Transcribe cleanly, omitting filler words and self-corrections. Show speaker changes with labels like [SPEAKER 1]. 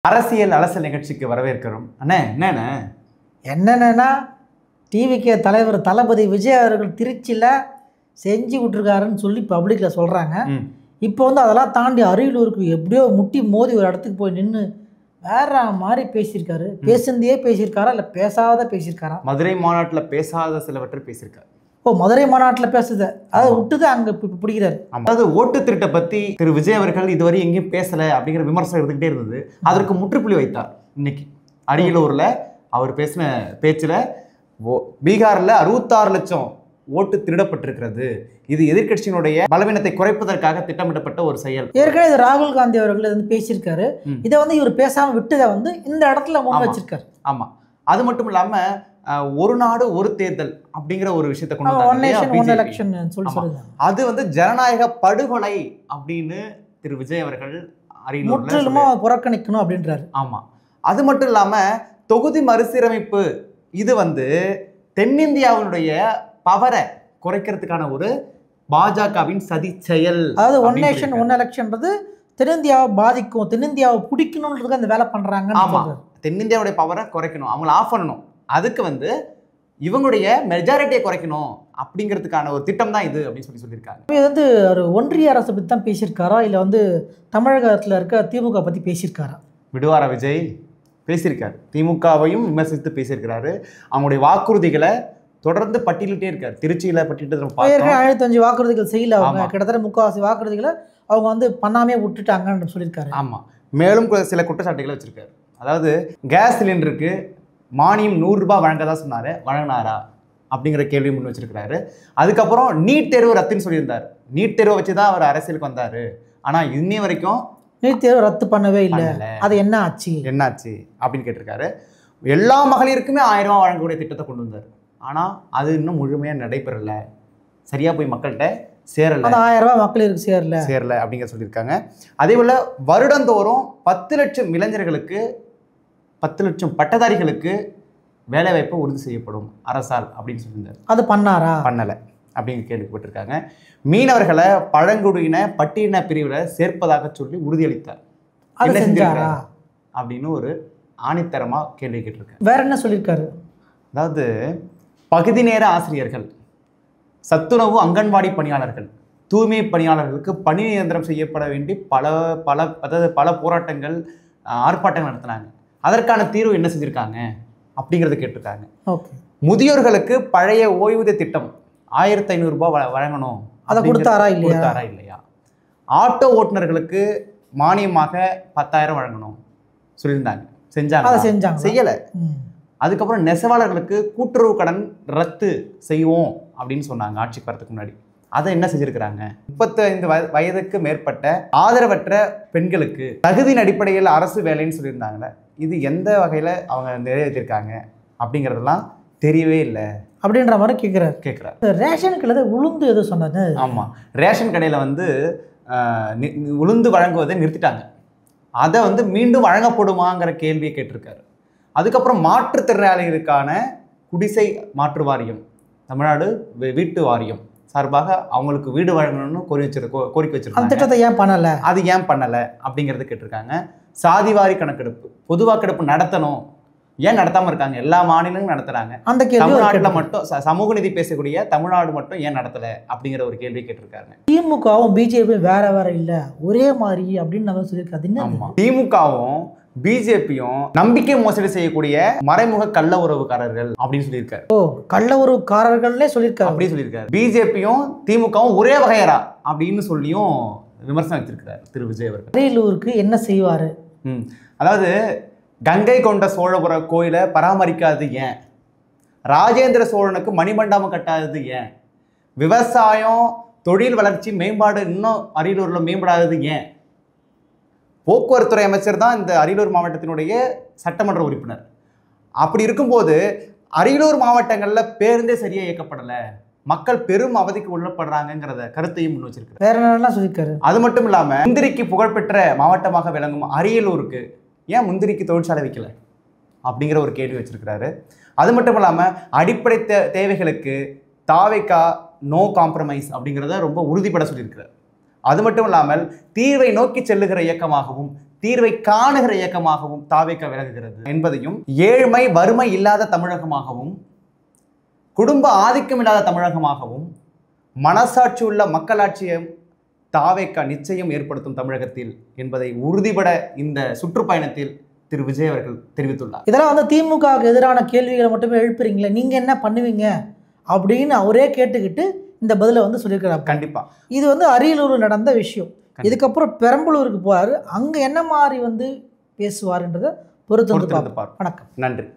[SPEAKER 1] அரசியல் அலசல் நிகழ்ச்சிக்கு வரவேற்கிறோம். அண்ணே
[SPEAKER 2] என்னென்னா டிவிகே தலைவர் தளபதி விஜய் அவர்கள் திருச்சியில் செஞ்சு விட்ருக்காருன்னு சொல்லி பப்ளிக்கில் சொல்கிறாங்க. இப்போ வந்து அதெல்லாம் தாண்டி அரியலூருக்கு எப்படியோ முட்டி மோதி ஒரு இடத்துக்கு போய் நின்று வேற மாதிரி பேசியிருக்காரு. பேசுனதே பேசியிருக்காரா இல்லை பேசாத பேசியிருக்காரா?
[SPEAKER 1] மதுரை மாநாட்டில் பேசாத சிலவற்றை பேசியிருக்காரு.
[SPEAKER 2] மதுரை மாநாட்டில் பேசுது அதை விட்டுது அங்கே பிடிக்கிறாரு.
[SPEAKER 1] அதாவது ஓட்டு திருட்டை பற்றி திரு விஜய் அவர்கள் இதுவரை எங்கேயும் பேசலை அப்படிங்கிற விமர்சனம் இருந்துகிட்டே இருந்தது. அதற்கு முற்றுப்புள்ளி வைத்தார். இன்னைக்கு அரியலூரில் அவர் பேசின பேச்சில் பீகாரில் 66 லட்சம் ஓட்டு திருடப்பட்டிருக்கிறது, இது எதிர்கட்சியினுடைய பலவீனத்தை குறைப்பதற்காக திட்டமிடப்பட்ட ஒரு செயல்.
[SPEAKER 2] ஏற்கனவே இது ராகுல் காந்தி அவர்கள் வந்து பேசியிருக்காரு. இதை வந்து இவர் பேசாமல் விட்டதை வந்து இந்த இடத்துல முன் வச்சிருக்காரு.
[SPEAKER 1] ஆமாம், அது மட்டும் இல்லாமல் ஒரு நாடு ஒரு தேர்தல் அப்படிங்கிற ஒரு விஷயத்தை கொண்டு வந்தாங்க. அது வந்து ஜனநாயக படுகொலை அப்படின்னு திரு விஜய் அவர்கள்
[SPEAKER 2] முற்றிலுமா புறக்கணிக்கணும் அப்படின்றாரு.
[SPEAKER 1] ஆமா, அது மட்டும் இல்லாம தொகுதி மறுசீரமைப்பு இது வந்து தென்னிந்தியாவுடைய பவரை குறைக்கிறதுக்கான ஒரு பாஜகவின் சதி செயல்.
[SPEAKER 2] அதாவது ஒன் நேஷன் ஒன் எலெக்ஷன்றது தென்னிந்தியாவை பாதிக்கும், தென்னிந்தியாவை பிடிக்கணும்ன்றதுக்கு அந்த வேலை பண்றாங்க.
[SPEAKER 1] ஆமா, தென்னிந்தியாவுடைய பவரை குறைக்கணும், அவங்கள ஆஃப் பண்ணணும், அதுக்கு வந்து இவங்களுடைய மெஜாரிட்டியை குறைக்கணும் அப்படிங்கிறதுக்கான ஒரு திட்டம் தான் இது அப்படின்னு சொல்லியிருக்காங்க.
[SPEAKER 2] இது வந்து ஒரு ஒன்றிய அரசை பற்றி தான் பேசியிருக்காரா இல்லை வந்து தமிழகத்தில் இருக்க திமுக பற்றி பேசியிருக்காரா?
[SPEAKER 1] விடுவாரா விஜய் பேசியிருக்காரு, திமுகவையும் விமர்சித்து பேசியிருக்கிறாரு. அவங்களுடைய வாக்குறுதிகளை தொடர்ந்து பட்டியலிட்டே இருக்காரு. திருச்சியில் பட்டியலிட்டு
[SPEAKER 2] 15 வாக்குறுதிகள் செய்யல, அவங்க கிட்டத்தட்ட 3/4 வாக்குறுதிகளை அவங்க வந்து பண்ணாமே விட்டுட்டாங்கன்னு சொல்லியிருக்காரு.
[SPEAKER 1] ஆமாம், மேலும் சில குற்றச்சாட்டுகளை வச்சிருக்காரு. அதாவது கேஸ் சிலிண்டருக்கு மானியம் 100 ரூபாய் வழங்கதான் சொன்னார், வழங்கினாரா அப்படிங்கிற கேள்வி முன் வச்சிருக்கிறாரு. அதுக்கப்புறம் நீட் தேர்வு ரத்துன்னு சொல்லியிருந்தார். நீட் தேர்வை வச்சு தான் அவர் அரசியலுக்கு வந்தார். ஆனால் இன்னி வரைக்கும்
[SPEAKER 2] நீட் தேர்வு ரத்து பண்ணவே இல்லை, அது என்ன ஆச்சு
[SPEAKER 1] அப்படின்னு கேட்டிருக்காரு. எல்லா மகளிருக்குமே 1000 ரூபாய் வழங்கக்கூடிய திட்டத்தை கொண்டு வந்தார். ஆனால் அது இன்னும் முழுமையாக நடைபெறலை, சரியாக போய் மக்கள்கிட்ட சேரலை.
[SPEAKER 2] 1000 ரூபாய் மக்களுக்கு சேரலை
[SPEAKER 1] அப்படிங்கிற சொல்லியிருக்காங்க. அதே போல் வருடந்தோறும் 10 லட்சம் இளைஞர்களுக்கு 10 லட்சம் பட்டதாரிகளுக்கு வேலைவாய்ப்பு உறுதி செய்யப்படும் அரசால் அப்படின்னு சொல்லியிருந்தார்.
[SPEAKER 2] அது பண்ணலை
[SPEAKER 1] அப்படிங்கிற கேள்விப்பட்டிருக்காங்க. மீனவர்களை பழங்குடியின பட்டியலின பிரிவில் சேர்ப்பதாக சொல்லி உறுதியளித்தார்.
[SPEAKER 2] அது செஞ்சாரா
[SPEAKER 1] அப்படின்னு ஒரு ஆணித்தரமாக கேள்வி கேட்டிருக்காரு.
[SPEAKER 2] வேற என்ன சொல்லியிருக்காரு?
[SPEAKER 1] அதாவது பகுதி நேர ஆசிரியர்கள், சத்துணவு அங்கன்வாடி பணியாளர்கள், தூய்மை பணியாளர்களுக்கு பணி நிரந்தரம் செய்யப்பட வேண்டி பல போராட்டங்கள் ஆர்ப்பாட்டங்கள் நடத்தினாங்க. அதற்கான தீர்வு என்ன செஞ்சுருக்காங்க அப்படிங்கிறத கேட்டிருக்காங்க. முதியோர்களுக்கு பழைய ஓய்வூதிய திட்டம் 1500 ரூபாய் வழங்கணும்,
[SPEAKER 2] அதை கொடுத்தாரா
[SPEAKER 1] இல்லையா? ஆட்டோ ஓட்டுநர்களுக்கு மானியமாக 10,000 வழங்கணும் சொல்லியிருந்தாங்க. செஞ்சாங்க? செய்யலை. அதுக்கப்புறம் நெசவாளர்களுக்கு கூட்டுறவு கடன் ரத்து செய்வோம் அப்படின்னு சொன்னாங்க ஆட்சிக்கு வரதுக்கு முன்னாடி. அதை என்ன செஞ்சுருக்கிறாங்க? 35 வயதுக்கு மேற்பட்ட ஆதரவற்ற பெண்களுக்கு தகுதியின் அடிப்படையில் அரசு வேலைன்னு சொல்லியிருந்தாங்களே, இது எந்த வகையில் அவங்க நிறைவேற்றிருக்காங்க அப்படிங்கிறதெல்லாம் தெரியவே இல்லை
[SPEAKER 2] அப்படின்ற மாதிரி கேட்குறாரு. ரேஷன் கடையில் உளுந்து எதுவும் சொன்னாங்க.
[SPEAKER 1] ஆமாம், ரேஷன் கடையில் வந்து உளுந்து வழங்குவதை நிறுத்திட்டாங்க. அதை வந்து மீண்டும் வழங்கப்படுமாங்கிற கேள்வியை கேட்டிருக்காரு. அதுக்கப்புறம் மாற்றுத்திறனாளிகளுக்கான குடிசை மாற்று வாரியம், தமிழ்நாடு வீட்டு வாரியம் சார்பாக அவங்களுக்கு வீடு வழங்கணும்னு கோரிக்கை வச்சிருக்காங்க.
[SPEAKER 2] அந்த திட்டத்தை
[SPEAKER 1] ஏன் பண்ணலை அப்படிங்கிறது கேட்டிருக்காங்க. சாதிவாரி கணக்கெடுப்பு, பொது வாக்கெடுப்பு நடத்தணும், ஏன் நடத்தாமல் இருக்காங்க? எல்லா மாநிலங்களும் நடத்துறாங்க,
[SPEAKER 2] அந்த
[SPEAKER 1] தமிழ்நாட்டில் மட்டும் சமூக நீதி பேசக்கூடிய தமிழ்நாடு மட்டும் ஏன் நடத்தலை அப்படிங்கிற ஒரு கேள்வி கேட்டிருக்காங்க.
[SPEAKER 2] திமுகவும் பிஜேபியும் வேற இல்லை, ஒரே மாதிரி அப்படின்னு நம்ம சொல்லியிருக்காது.
[SPEAKER 1] ஆமாம், திமுகவும் பிஜேபியும் நம்பிக்கை மோசடி செய்யக்கூடிய மறைமுக கள்ள உறவுக்காரர்கள் அப்படின்னு சொல்லியிருக்காரு.
[SPEAKER 2] கள்ள உறவுக்காரர்கள்னே சொல்லியிருக்காரு.
[SPEAKER 1] அப்படி சொல்லியிருக்காரு. பிஜேபியும் திமுகவும் ஒரே வகையரா அப்படின்னு சொல்லியும் விமர்சனம் வச்சிருக்கிறார் திரு விஜய் அவர்கள்.
[SPEAKER 2] அரியலூருக்கு என்ன செய்வாரு?
[SPEAKER 1] அதாவது கங்கை கொண்ட சோழபுர கோயிலை பராமரிக்காதது ஏன்? ராஜேந்திர சோழனுக்கு மணிமண்டபம் கட்டாதது ஏன்? விவசாயம் தொழில் வளர்ச்சி மேம்பாடு இன்னும் அரியலூரில் மேம்படாதது ஏன்? போக்குவரத்துறை அமைச்சர் தான் இந்த அரியலூர் மாவட்டத்தினுடைய சட்டமன்ற உறுப்பினர். அப்படி இருக்கும்போது அரியலூர் மாவட்டங்களில் பேருந்தே சரியாக இயக்கப்படலை, மக்கள் பெரும் அவதிக்கு உள்ளப்படுறாங்கிறத கருத்தையும் முன் வச்சிருக்காரு.
[SPEAKER 2] வேற என்னெல்லாம் சொல்லியிருக்காரு.
[SPEAKER 1] அது மட்டும் இல்லாமல் முந்திரிக்கு புகழ்பெற்ற மாவட்டமாக விளங்கும் அரியலூருக்கு ஏன் முந்திரிக்கு தொழிற்சாலை வைக்கல அப்படிங்கிற ஒரு கேள்வி வச்சிருக்கிறாரு. அது மட்டும் இல்லாமல் அடிப்படை தேவைகளுக்கு தாவேகா நோ காம்ப்ரமைஸ் அப்படிங்கிறத ரொம்ப உறுதிப்பட சொல்லியிருக்கிறார். அது மட்டும் இல்லாமல் தீர்வை நோக்கி செல்லுகிற இயக்கமாகவும் தீர்வை காணுகிற இயக்கமாகவும் தாவேக விலகுகிறது என்பதையும், ஏழ்மை வறுமை இல்லாத தமிழகமாகவும் குடும்ப ஆதிக்கம் இல்லாத தமிழகமாகவும் மனசாட்சி உள்ள மக்களாட்சியை தாவேக நிச்சயம் ஏற்படுத்தும் தமிழகத்தில் என்பதை உறுதிபட இந்த சுற்றுப்பயணத்தில் திரு விஜய் அவர்கள் தெரிவித்துள்ளார்.
[SPEAKER 2] இதெல்லாம் வந்து திமுகவுக்கு எதிரான கேள்விகளை மட்டுமே எழுப்புறீங்களே, நீங்க என்ன பண்ணுவீங்க அப்படின்னு அவரே கேட்டுக்கிட்டு இந்த பதிலை வந்து சொல்லியிருக்கிறார்.
[SPEAKER 1] கண்டிப்பா
[SPEAKER 2] இது வந்து அரியலூரில் நடந்த விஷயம். இதுக்கப்புறம் பெரம்பலூருக்கு போறாரு, அங்க என்ன மாதிரி வந்து பேசுவாருன்றதை பொறுத்து வந்து பார்ப்போம். வணக்கம்,
[SPEAKER 1] நன்றி.